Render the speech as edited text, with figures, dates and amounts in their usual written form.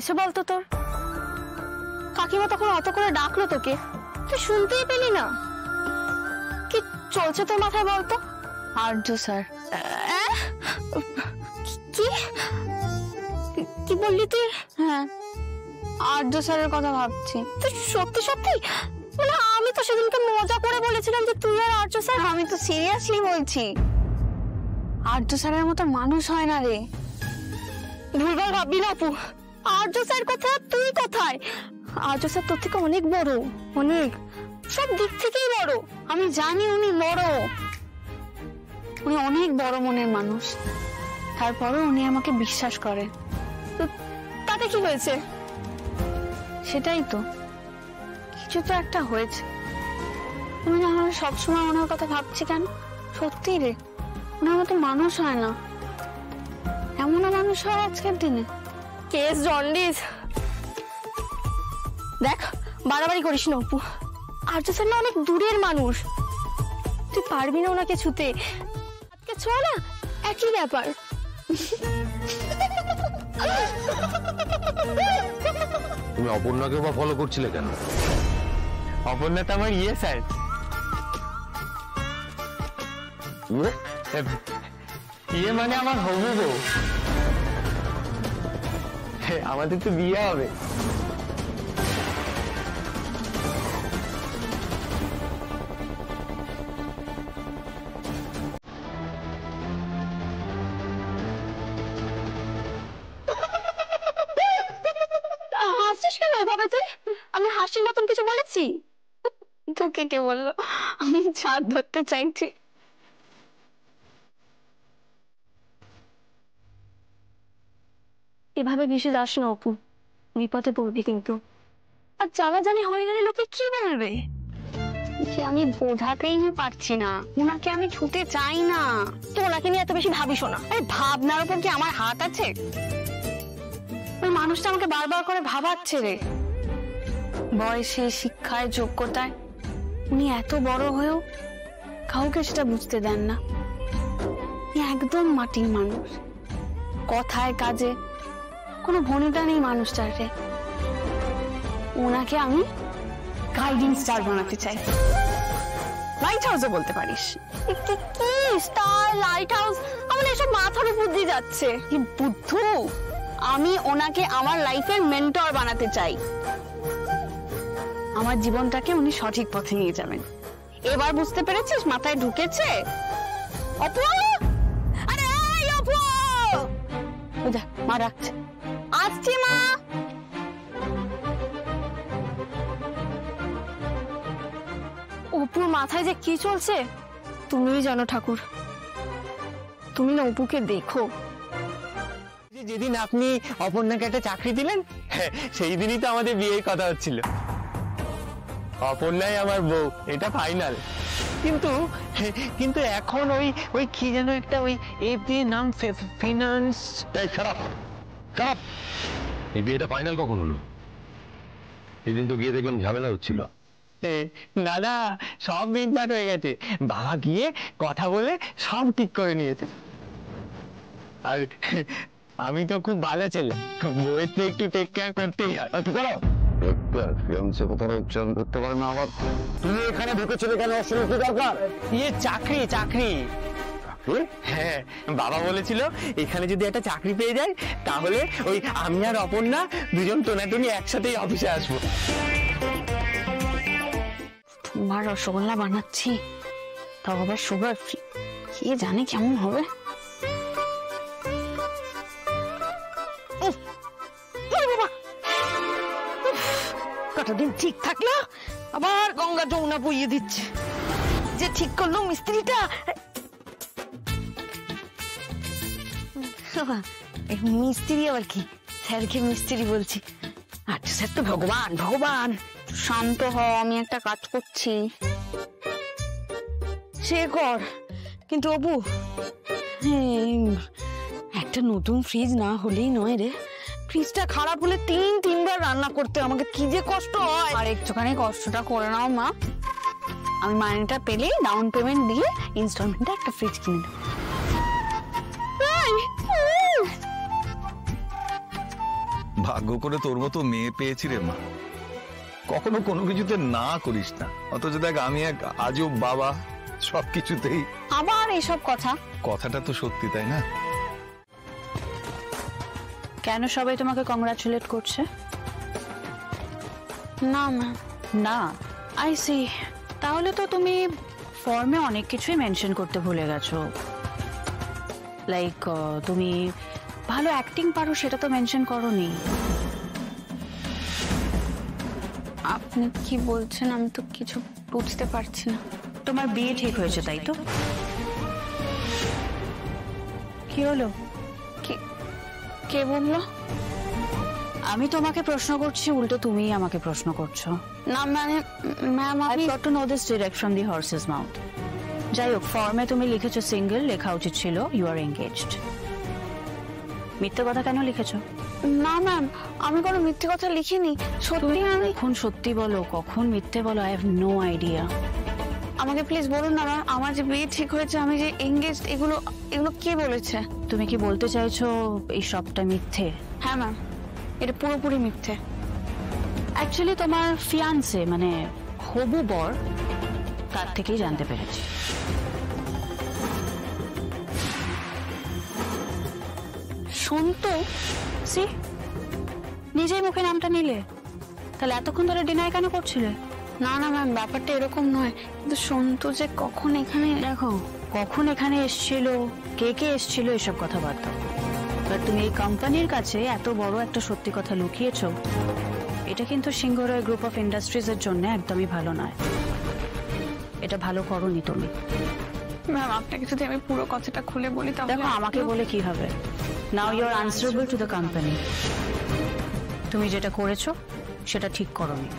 হয়েছে বলতো তোর? কাকিমা তখন অত করে ডাকলো তোকে, তুই শুনতেই পেলি না? কি চলছে তোর মাথায় বলতো? আর্য স্যার। কি কি বললি তুই? হ্যাঁ, আর্য স্যারের কথা ভাবছি। তুই সত্যি সত্যি? মানে আমি তো সেদিনকে মজা করে বলেছিলাম যে তুই আর আর্য স্যার। আমি তো সিরিয়াসলি বলছি। আর্য স্যারের মতো মানুষ হয় না রে। ভুলভাল ভাববি না অপু। আর্য স্যার কোথায়, তুই কোথায়? আর্য স্যার তোর থেকে অনেক বড়, অনেক, সব দিক থেকেই বড়। আমি জানি উনি বড়, উনি অনেক বড় মনের মানুষ। তারপরও উনি আমাকে বিশ্বাস করে। তাতে কি হয়েছে? সেটাই তো, কিছু তো একটা হয়েছে। আমি না হয় সবসময় ওনার কথা ভাবছি কেন? সত্যি রে, ওনার মতো মানুষ হয় না। এমনও মানুষ হয় আজকের দিনে। Case jaundice. দেখ, বাড়াবাড়ি করিস না অপু। আর্য স্যার না অনেক দূরের মানুষ, তুই পারবি না ওনাকে ছুতে। আজকে ছোঁয়া না একই ব্যাপার। তুমি অপর্ণাকে বা ফলো করছিলে কেন? অপর্ণা তো আমার ইয়ে স্যার। ইয়ে মানে আমার হবু বউ। আমাদের তো বিয়ে হবে। হাসছিস কেন এভাবে তুই? আমি হাসির মতন কিছু বলেছি? তোকে কে বললো আমি ছাদ ধরতে চাইছি? এভাবে ভেসে যাস না অপু, বিপদে পড়বি কিন্তু। আর জানাজানি হয়ে গেলে লোকে কি বলবে? যে আমি বোঝাতেই পারছি না, ওনাকে আমি ছুতে চাই না। তো ওনাকে নিয়ে এত বেশি ভাবিস না। আরে ভাবনার উপর কি আমার হাত আছে? ওই মানুষটা আমাকে বারবার করে ভাবাচ্ছে রে। বয়সে, শিক্ষায়, যোগ্যতায় উনি এত বড় হয়েও কাউকে সেটা বুঝতে দেন না। একদম মাটির মানুষ, কথায় কাজে কোনো ভনিতা নেই মানুষটার রে। ওনাকে আমি গাইডিং স্টার বানাতে চাই। লাইট হাউসও বলতে পারিস। কি স্টার, লাইট হাউস, আমার এসব মাথার উপর দিয়ে যাচ্ছে। কি বুদ্ধু! আমি ওনাকে আমার লাইফের মেন্টর বানাতে চাই। আমার জীবনটাকে উনি সঠিক পথে নিয়ে যাবেন। এবার বুঝতে পেরেছিস? মাথায় ঢুকেছে? অপু, আরে এই অপু! ওই দেখ, মা ডাকছে। আসছি মা। অপুর মাথায় যে কি চলছে তুমিই জানো ঠাকুর। তুমি না অপুকে দেখো। যেদিন আপনি অপর্ণাকে একটা চাকরি দিলেন, সেই দিনই তো আমাদের বিয়ের কথা হচ্ছিল। অপর্ণাই আমার বউ, এটা ফাইনাল। কিন্তু কিন্তু এখন ওই ওই কি যেন একটা ওই এফডি নাম ফিনান্স। খারাপ খারাপ। এই বিয়েটা ফাইনাল কখন হলো? সেদিন তো গিয়ে দেখলাম ঝামেলা হচ্ছিল। দাদা, সব মিটমাট হয়ে গেছে। বাবা গিয়ে কথা বলে সব ঠিক করে নিয়েছে। আর আমি তো খুব ভালো ছেলে, বউয়ের তো একটু টেক কেয়ার করতেই হয়। ধরতে পারে না আবার। তুমি এখানে ঢুকেছিলে কেন? আসলে কি দরকার? ইয়ে চাকরি চাকরি। হ্যাঁ, বাবা বলেছিল এখানে যদি একটা চাকরি পেয়ে যায় তাহলে ওই আমি আর অপর্ণা দুজন টোনাটুনি একসাথেই অফিসে আসবো। তোমার রসগোল্লা বানাচ্ছি, তাও আবার সুগার ফ্রি। কে জানে কেমন হবে। কটা দিন ঠিক থাকলো, আবার গঙ্গা যমুনা বইয়ে দিচ্ছে। যে ঠিক করলো মিস্ত্রিটা, মিস্ত্রি আবার কি, স্যারকে মিস্ত্রি বলছি। আচ্ছা স্যার তো ভগবান ভগবান। শান্ত হ, আমি একটা কাজ করছি। সে কর, কিন্তু অপু একটা নতুন ফ্রিজ না হলেই নয় রে। ফ্রিজটা খারাপ হলে তিনবার রান্না করতে আমাকে কি যে কষ্ট হয়। আর একটুখানি কষ্টটা করে নাও মা, আমি মাইনেটা পেলেই ডাউন পেমেন্ট দিয়ে ইনস্টলমেন্টে একটা ফ্রিজ কিনে দেবো। ভাগ্য করে তোর মতো মেয়ে পেয়েছি রে মা। কখনো কোনো কিছুতে না করিস না, অথচ দেখ আমি এক আজব বাবা, সবকিছুতেই। আবার এইসব কথা? কথাটা তো সত্যি, তাই না? কেন সবাই তোমাকে কংগ্রাচুলেট করছে? না ম্যাম। না, আই সি। তাহলে তো তুমি ফর্মে অনেক কিছুই মেনশন করতে ভুলে গেছো। লাইক তুমি ভালো অ্যাক্টিং পারো, সেটা তো মেনশন করোনি। আপনি কি বলছেন আমি তো কিছু বুঝতে পারছি না। তোমার বিয়ে ঠিক হয়েছে তাই তো? কি হলো? কে বললো? আমি তোমাকে প্রশ্ন করছি, উল্টো তুমিই আমাকে প্রশ্ন করছো। না মানে ম্যাম আই আমি got to know this direct from the horse's mouth. যাই হোক, ফর্মে তুমি লিখেছো সিঙ্গেল, লেখা উচিত ছিল ইউ আর এঙ্গেজড। মিথ্যে কথা কেন লিখেছো? না ম্যাম, আমি কোনো মিথ্যে কথা লিখিনি। সত্যি আমি। কখন সত্যি বলো, কখন মিথ্যে বলো, আই হ্যাভ নো আইডিয়া। আমাকে প্লিজ বলুন না ম্যাম, আমার যে বিয়ে ঠিক হয়েছে, আমি যে এঙ্গেজড, এগুলো কে বলেছে? তুমি কি বলতে চাইছো এই সবটা মিথ্যে? হ্যাঁ ম্যাম, এটা পুরোপুরি মিথ্যে। অ্যাকচুয়ালি তোমার ফিয়ান্সে মানে হবু বর, তার থেকেই জানতে পেরেছি। সন্তু? সি, নিজেই মুখে নামটা নিলে, তাহলে এতক্ষণ ধরে ডিনাই কেন করছিলে? না না ম্যাম, ব্যাপারটা এরকম নয়, কিন্তু সন্তু যে কখন এখানে। দেখো, কখন এখানে এসেছিল, কে কে এসেছিল, এসব কথা বাদ দাও। এবার তুমি এই কোম্পানির কাছে এত বড় একটা সত্যি কথা লুকিয়েছো, এটা কিন্তু সিংহরায় গ্রুপ অফ ইন্ডাস্ট্রিজ এর জন্য একদমই ভালো নয়। এটা ভালো করোনি তুমি। ম্যাম আপনাকে যদি আমি পুরো কথাটা খুলে বলি তাহলে। দেখো, আমাকে বলে কি হবে? Now you are answerable to the company. তুমি যেটা করেছো সেটা ঠিক করোনি।